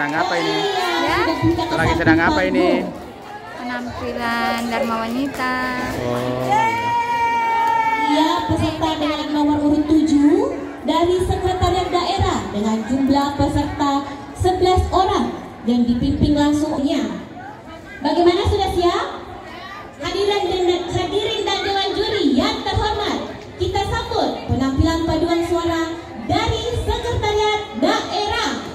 sedang apa ini? Ya, Lagi sedang apa ini? penampilan Dharma Wanita. Oh. Ia peserta dengan nomor urut 7 dari Sekretariat Daerah dengan jumlah peserta 11 orang yang dipimpin langsungnya. Bagaimana, sudah siap? Hadirin dan dewan juri yang terhormat, kita sambut penampilan paduan suara dari Sekretariat Daerah.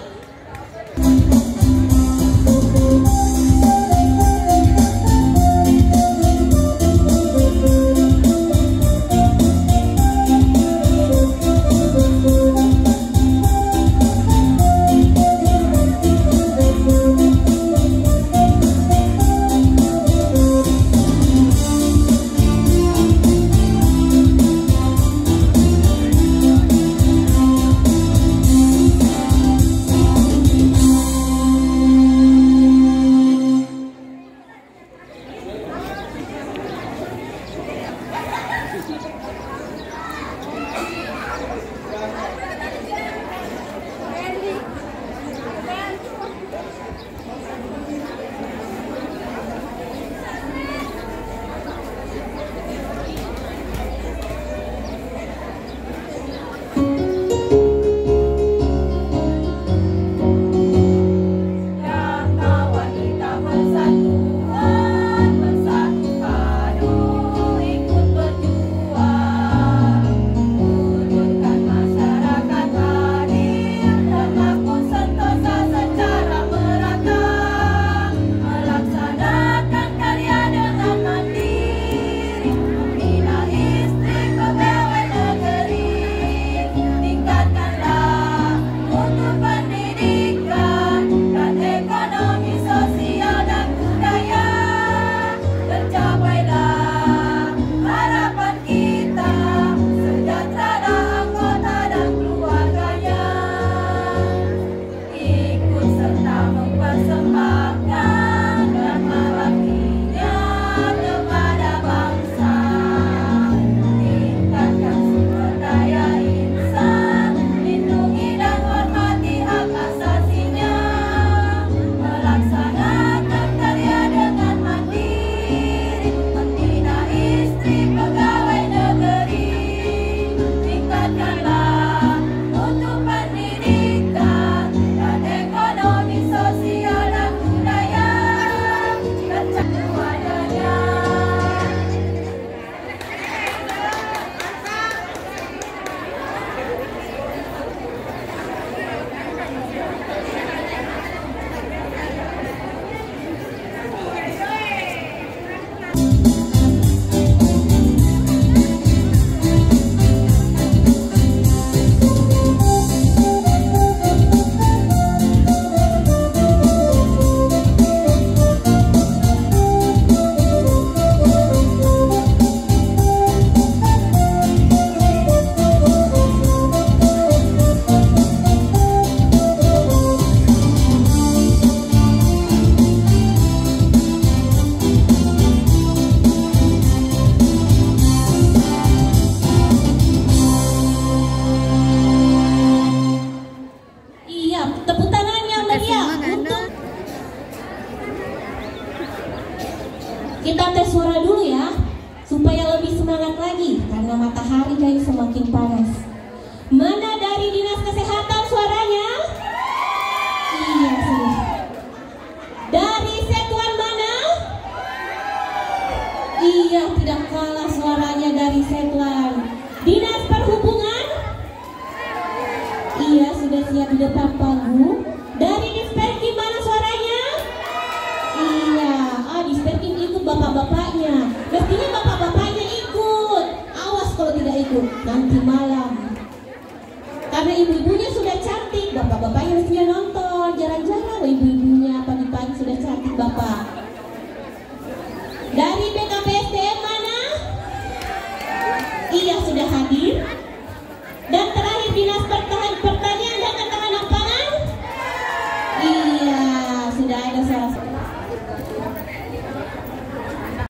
Kita tes suara dulu ya, supaya lebih semangat lagi karena matahari kayak semakin panas. Mana dari Dinas Kesehatan suaranya? Iya, sudah. Dari Setuan mana? Iya, tidak kalah suaranya dari Setuan. Dinas Perhubungan? Iya, sudah siap di depan panggung. Dari Disperkim mana suaranya? Iya, Disperkim ikut bapak-bapaknya. Mestinya bapak-bapaknya ikut. Awas kalau tidak ikut, nanti malah